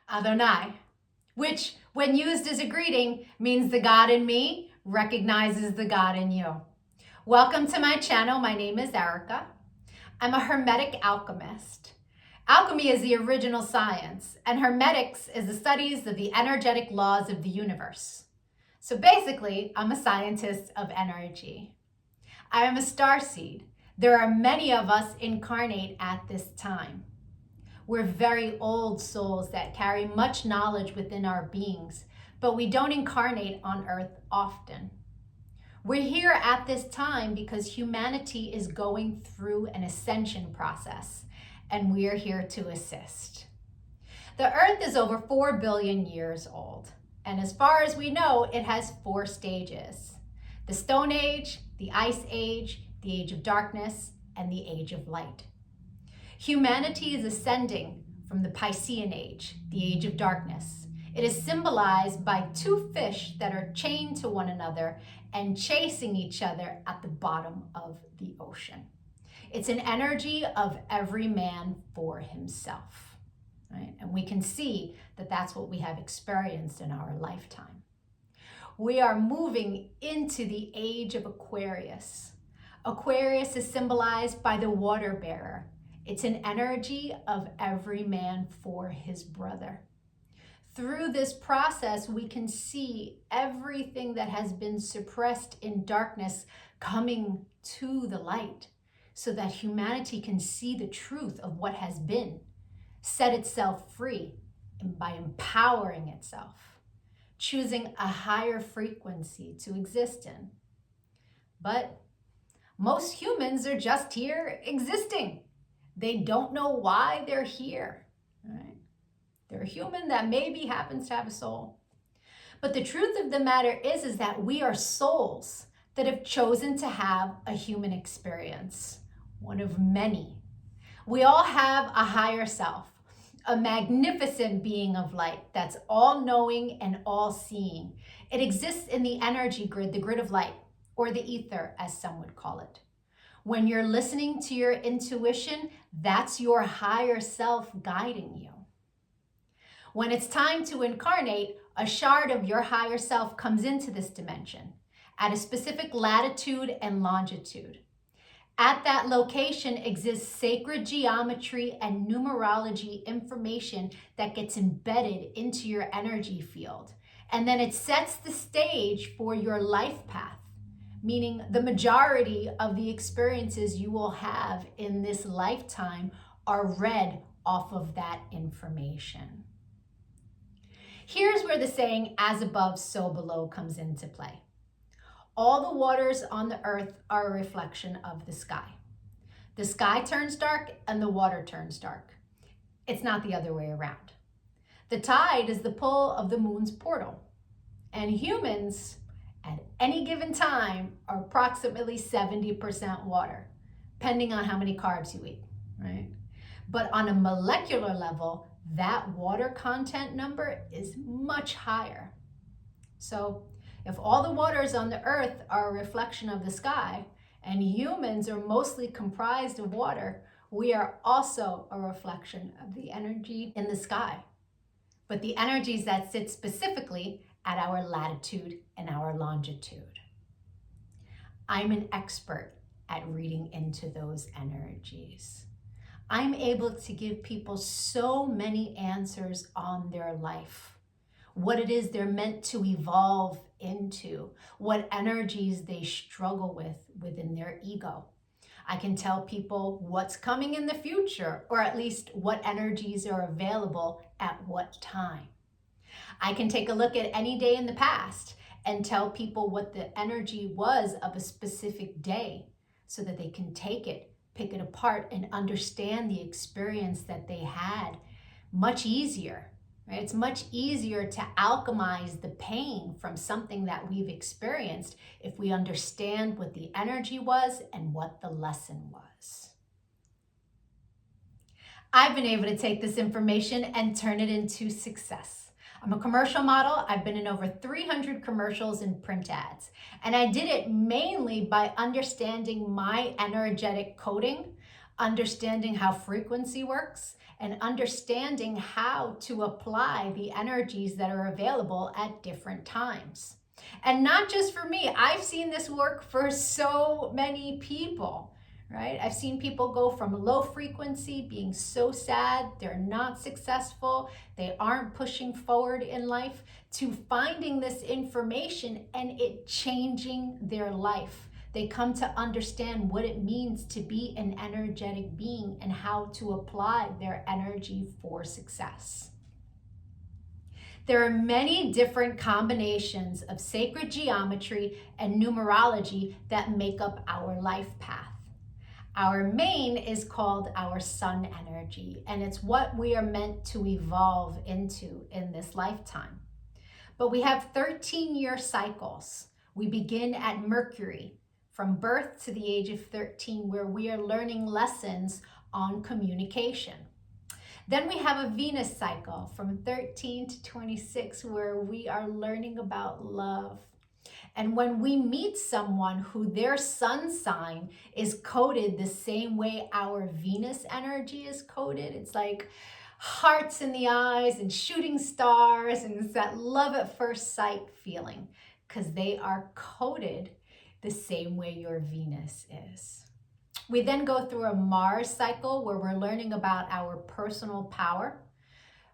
Adonai, which when used as a greeting means the God in me recognizes the God in you. Welcome to my channel. My name is Erica. I'm a Hermetic alchemist. Alchemy is the original science, and Hermetics is the studies of the energetic laws of the universe. So basically, I'm a scientist of energy. I am a starseed. There are many of us incarnate at this time. We're very old souls that carry much knowledge within our beings, but we don't incarnate on Earth often. We're here at this time because humanity is going through an ascension process, and we're here to assist. The Earth is over 4 billion years old, and as far as we know, it has 4 stages: the Stone Age, the Ice Age, the Age of Darkness, and the Age of Light. Humanity is ascending from the Piscean Age, the Age of Darkness. It is symbolized by 2 fish that are chained to one another and chasing each other at the bottom of the ocean. It's an energy of every man for himself, right? And we can see that that's what we have experienced in our lifetime. We are moving into the age of Aquarius. Aquarius is symbolized by the water bearer. It's an energy of every man for his brother. Through this process, we can see everything that has been suppressed in darkness coming to the light so that humanity can see the truth of what has been, set itself free, and by empowering itself, choosing a higher frequency to exist in. But most humans are just here existing. They don't know why they're here, right? They're a human that maybe happens to have a soul. But the truth of the matter is that we are souls that have chosen to have a human experience, one of many. We all have a higher self, a magnificent being of light that's all-knowing and all-seeing. It exists in the energy grid, the grid of light, or the ether, as some would call it. When you're listening to your intuition, that's your higher self guiding you. When it's time to incarnate, a shard of your higher self comes into this dimension at a specific latitude and longitude. At that location exists sacred geometry and numerology information that gets embedded into your energy field. And then it sets the stage for your life path, meaning the majority of the experiences you will have in this lifetime are read off of that information. Here's where the saying, as above, so below, comes into play. All the waters on the earth are a reflection of the sky. The sky turns dark and the water turns dark. It's not the other way around. The tide is the pull of the moon's portal, and humans at any given time are approximately 70% water, depending on how many carbs you eat, right? But on a molecular level, that water content number is much higher. So if all the waters on the earth are a reflection of the sky, and humans are mostly comprised of water, we are also a reflection of the energy in the sky. But the energies that sit specifically at our latitude and our longitude. I'm an expert at reading into those energies. I'm able to give people so many answers on their life, what it is they're meant to evolve into, what energies they struggle with within their ego. I can tell people what's coming in the future, or at least what energies are available at what time. I can take a look at any day in the past and tell people what the energy was of a specific day so that they can take it, pick it apart, and understand the experience that they had much easier, right? It's much easier to alchemize the pain from something that we've experienced if we understand what the energy was and what the lesson was. I've been able to take this information and turn it into success. I'm a commercial model. I've been in over 300 commercials and print ads. And I did it mainly by understanding my energetic coding understanding how frequency works, and understanding how to apply the energies that are available at different times. And not just for me, I've seen this work for so many people, right? I've seen people go from low frequency, being so sad, they're not successful, they aren't pushing forward in life, to finding this information and it changing their life. They come to understand what it means to be an energetic being and how to apply their energy for success. There are many different combinations of sacred geometry and numerology that make up our life path. Our main is called our sun energy, and it's what we are meant to evolve into in this lifetime. But we have 13-year cycles. We begin at Mercury, from birth to the age of 13, where we are learning lessons on communication. Then we have a Venus cycle from 13 to 26, where we are learning about love. And when we meet someone who their sun sign is coded the same way our Venus energy is coded, it's like hearts in the eyes and shooting stars, and it's that love at first sight feeling, because they are coded the same way your Venus is. We then go through a Mars cycle where we're learning about our personal power.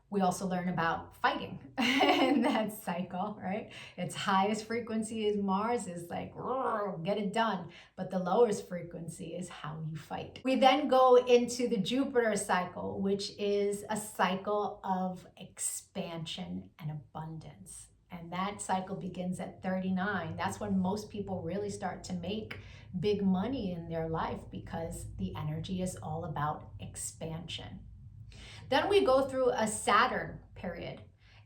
We also learn about fighting in that cycle, right? Its highest frequency is Mars, is like, get it done. But the lowest frequency is how you fight. We then go into the Jupiter cycle, which is a cycle of expansion and abundance. And that cycle begins at 39. That's when most people really start to make big money in their life, because the energy is all about expansion. Then we go through a Saturn period,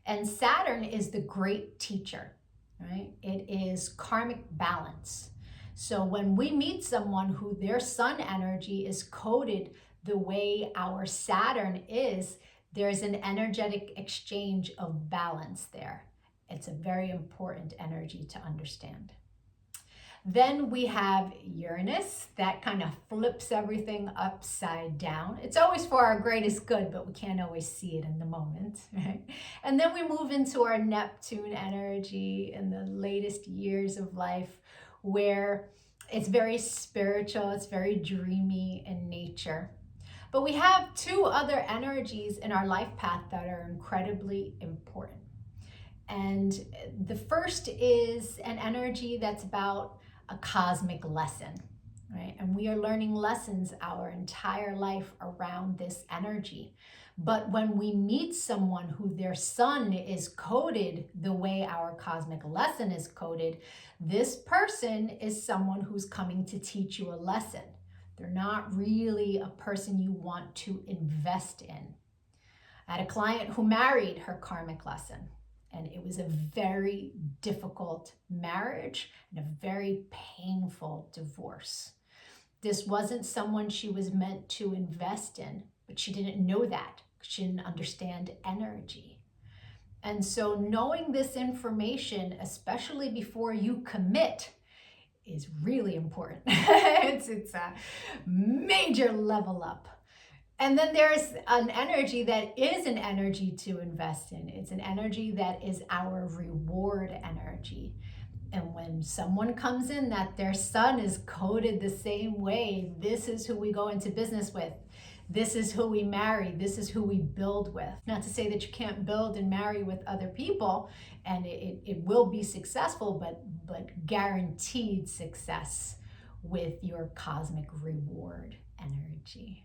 and Saturn is the great teacher, right? It is karmic balance. So when we meet someone who their sun energy is coded the way our Saturn is, there's an energetic exchange of balance there. It's a very important energy to understand. Then we have Uranus, that kind of flips everything upside down. It's always for our greatest good, but we can't always see it in the moment, right? And then we move into our Neptune energy in the latest years of life, where it's very spiritual, it's very dreamy in nature. But we have two other energies in our life path that are incredibly important. And the first is an energy that's about a cosmic lesson, right? And we are learning lessons our entire life around this energy. But when we meet someone who their sun is coded the way our cosmic lesson is coded, this person is someone who's coming to teach you a lesson. They're not really a person you want to invest in. I had a client who married her karmic lesson, and it was a very difficult marriage and a very painful divorce. This wasn't someone she was meant to invest in, but she didn't know that. She didn't understand energy. And so knowing this information, especially before you commit, is really important. It's a major level up. And then there's an energy that is an energy to invest in. It's an energy that is our reward energy. And when someone comes in that their sun is coded the same way, this is who we go into business with. This is who we marry. This is who we build with. Not to say that you can't build and marry with other people, and it will be successful, but guaranteed success with your cosmic reward energy.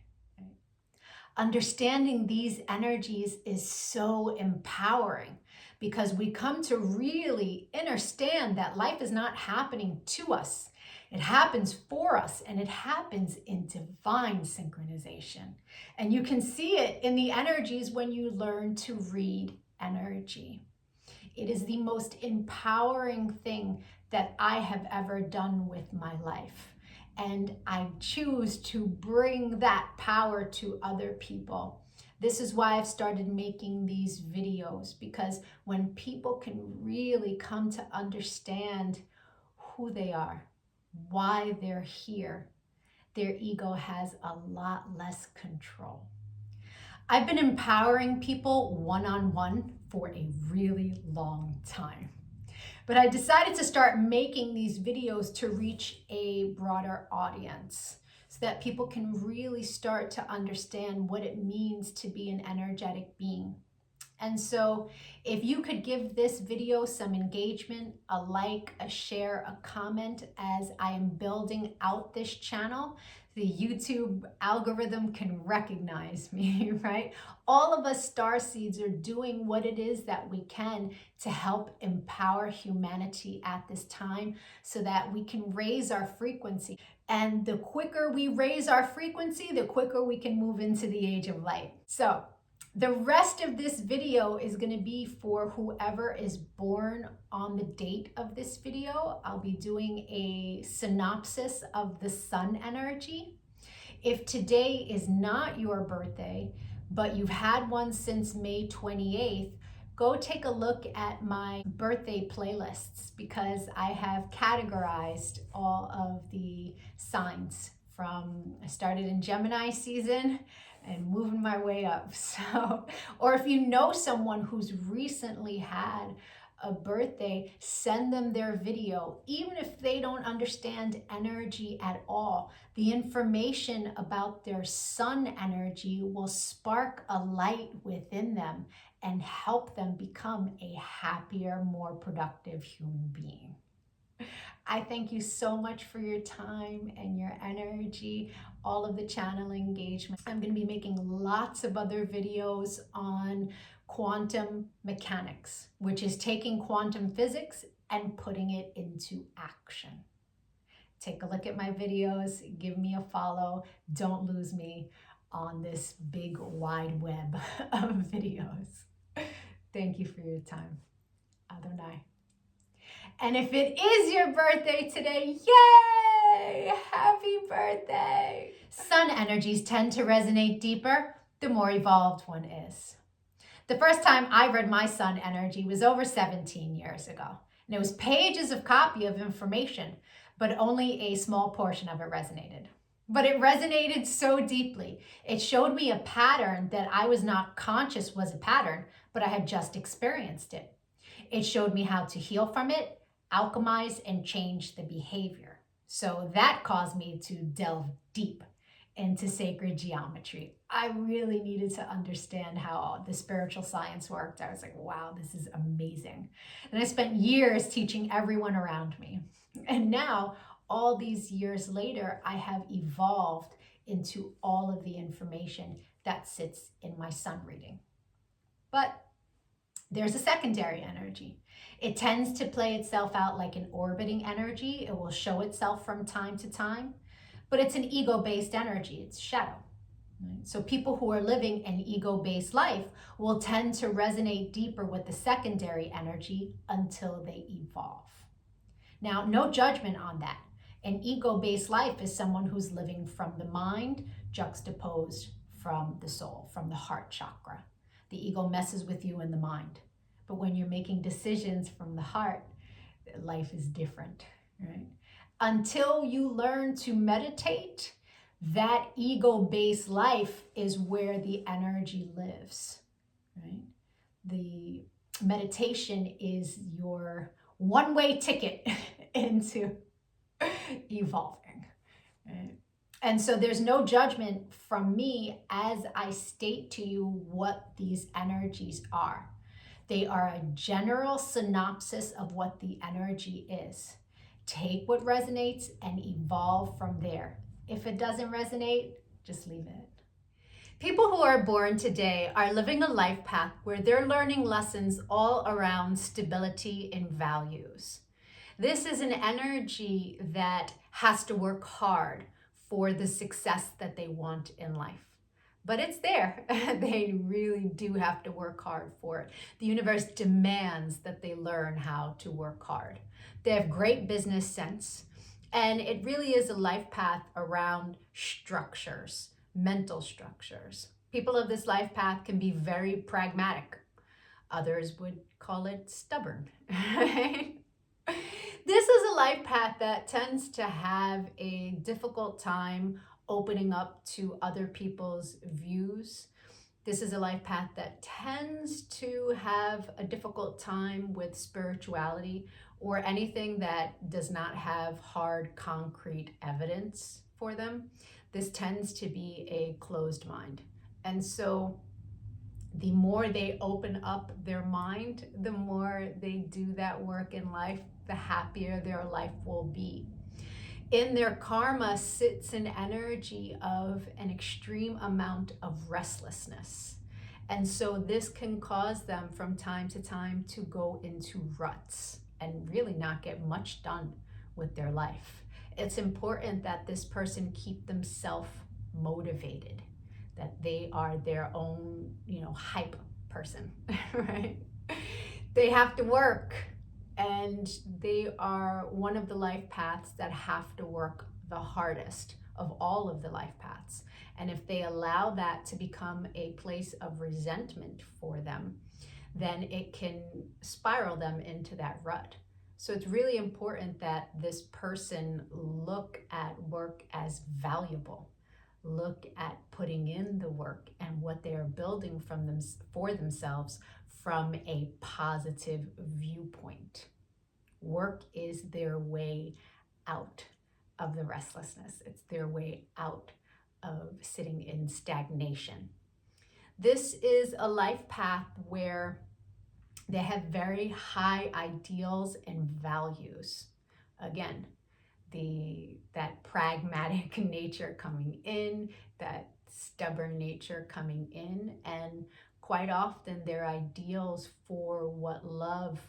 Understanding these energies is so empowering, because we come to really understand that life is not happening to us. It happens for us, and it happens in divine synchronization. And you can see it in the energies when you learn to read energy. It is the most empowering thing that I have ever done with my life. And I choose to bring that power to other people. This is why I've started making these videos, because when people can really come to understand who they are, why they're here, their ego has a lot less control. I've been empowering people one-on-one for a really long time. But I decided to start making these videos to reach a broader audience so that people can really start to understand what it means to be an energetic being. And so if you could give this video some engagement, a like, a share, a comment as I am building out this channel, the YouTube algorithm can recognize me, right? All of us starseeds are doing what it is that we can to help empower humanity at this time so that we can raise our frequency. And the quicker we raise our frequency, the quicker we can move into the age of light. So the rest of this video is going to be for whoever is born on the date of this video. I'll be doing a synopsis of the sun energy. If today is not your birthday, but you've had one since May 28th, go take a look at my birthday playlists because I have categorized all of the signs from, I started in Gemini season and moving my way up. So, or if you know someone who's recently had a birthday, send them their video. Even if they don't understand energy at all, the information about their sun energy will spark a light within them and help them become a happier, more productive human being. I thank you so much for your time and your energy, all of the channel engagement. I'm going to be making lots of other videos on quantum mechanics, which is taking quantum physics and putting it into action. Take a look at my videos, give me a follow. Don't lose me on this big wide web of videos. Thank you for your time. Adonai. And if it is your birthday today, yay! Happy birthday! Sun energies tend to resonate deeper the more evolved one is. The first time I read my sun energy was over 17 years ago. And it was pages of copy of information, but only a small portion of it resonated. But it resonated so deeply. It showed me a pattern that I was not conscious was a pattern, but I had just experienced it. It showed me how to heal from it, alchemize, and change the behavior. So that caused me to delve deep into sacred geometry. I really needed to understand how the spiritual science worked. I was like, wow, this is amazing. And I spent years teaching everyone around me. And now, all these years later, I have evolved into all of the information that sits in my sun reading. But there's a secondary energy. It tends to play itself out like an orbiting energy. It will show itself from time to time, but it's an ego-based energy. It's shadow. Right? So people who are living an ego-based life will tend to resonate deeper with the secondary energy until they evolve. Now, no judgment on that. An ego-based life is someone who's living from the mind, juxtaposed from the soul, from the heart chakra. The ego messes with you in the mind. But when you're making decisions from the heart, life is different, right? Until you learn to meditate, that ego-based life is where the energy lives, right? The meditation is your one-way ticket into evolving, right? And so there's no judgment from me as I state to you what these energies are. They are a general synopsis of what the energy is. Take what resonates and evolve from there. If it doesn't resonate, just leave it. People who are born today are living a life path where they're learning lessons all around stability and values. This is an energy that has to work hard for the success that they want in life. But it's there. They really do have to work hard for it. The universe demands that they learn how to work hard. They have great business sense. And it really is a life path around structures, mental structures. People of this life path can be very pragmatic. Others would call it stubborn, right? This is a life path that tends to have a difficult time opening up to other people's views. This is a life path that tends to have a difficult time with spirituality or anything that does not have hard, concrete evidence for them. This tends to be a closed mind. And so the more they open up their mind, the more they do that work in life, the happier their life will be. In their karma sits an energy of an extreme amount of restlessness. And so this can cause them from time to time to go into ruts and really not get much done with their life. It's important that this person keep themselves motivated, that they are their own, hype person, right? They have to work, and they are one of the life paths that have to work the hardest of all of the life paths. And if they allow that to become a place of resentment for them, then it can spiral them into that rut. So it's really important that this person look at work as valuable, look at putting in the work and what they are building from them for themselves from a positive viewpoint. Work is their way out of the restlessness. It's their way out of sitting in stagnation. This is a life path where they have very high ideals and values. Again, that pragmatic nature coming in, that stubborn nature coming in, and quite often their ideals for what love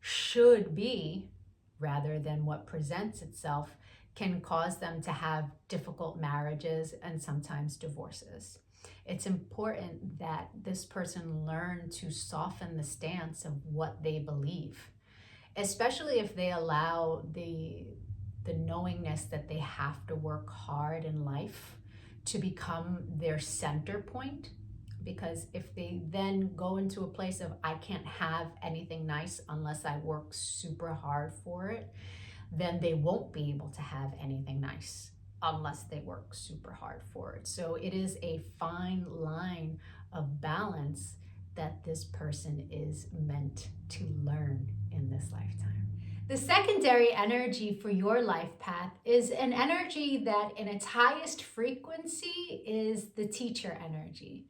should be rather than what presents itself can cause them to have difficult marriages and sometimes divorces. It's important that this person learn to soften the stance of what they believe, especially if they allow the knowingness that they have to work hard in life to become their center point. Because if they then go into a place of, I can't have anything nice unless I work super hard for it, then they won't be able to have anything nice unless they work super hard for it. So it is a fine line of balance that this person is meant to learn in this lifetime. The secondary energy for your life path is an energy that in its highest frequency is the teacher energy.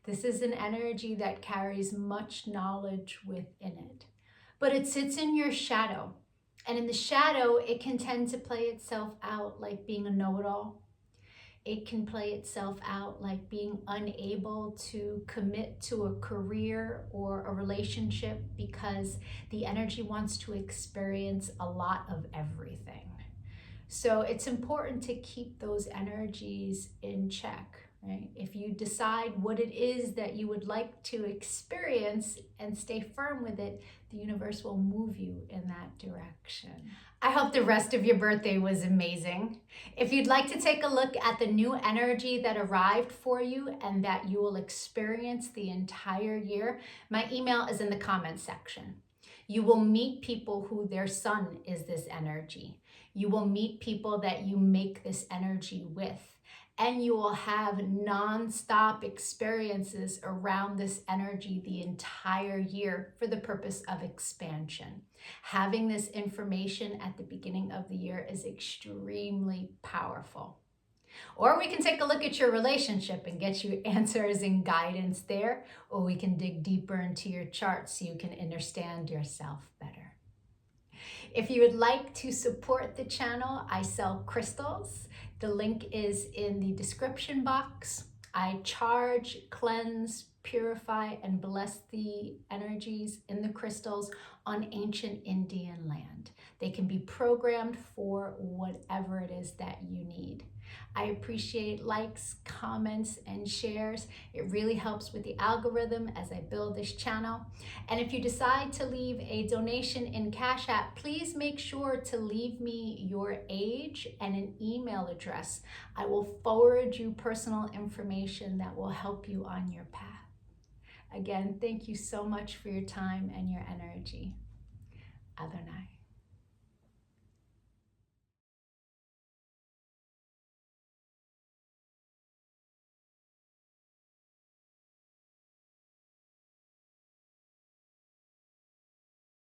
This is an energy that carries much knowledge within it, but it sits in your shadow. And in the shadow, it can tend to play itself out like being a know-it-all. It can play itself out like being unable to commit to a career or a relationship because the energy wants to experience a lot of everything. So it's important to keep those energies in check, right? If you decide what it is that you would like to experience and stay firm with it, the universe will move you in that direction. I hope the rest of your birthday was amazing. If you'd like to take a look at the new energy that arrived for you and that you will experience the entire year, my email is in the comments section. You will meet people who their sun is this energy. You will meet people that you make this energy with. And you will have non-stop experiences around this energy the entire year for the purpose of expansion. Having this information at the beginning of the year is extremely powerful. Or we can take a look at your relationship and get you answers and guidance there, or we can dig deeper into your chart so you can understand yourself better. If you would like to support the channel, I sell crystals. The link is in the description box. I charge, cleanse, purify, and bless the energies in the crystals on ancient Indian land. They can be programmed for whatever it is that you need. I appreciate likes, comments, and shares. It really helps with the algorithm as I build this channel. And if you decide to leave a donation in Cash App, please make sure to leave me your age and an email address. I will forward you personal information that will help you on your path. Again, thank you so much for your time and your energy. Adonai.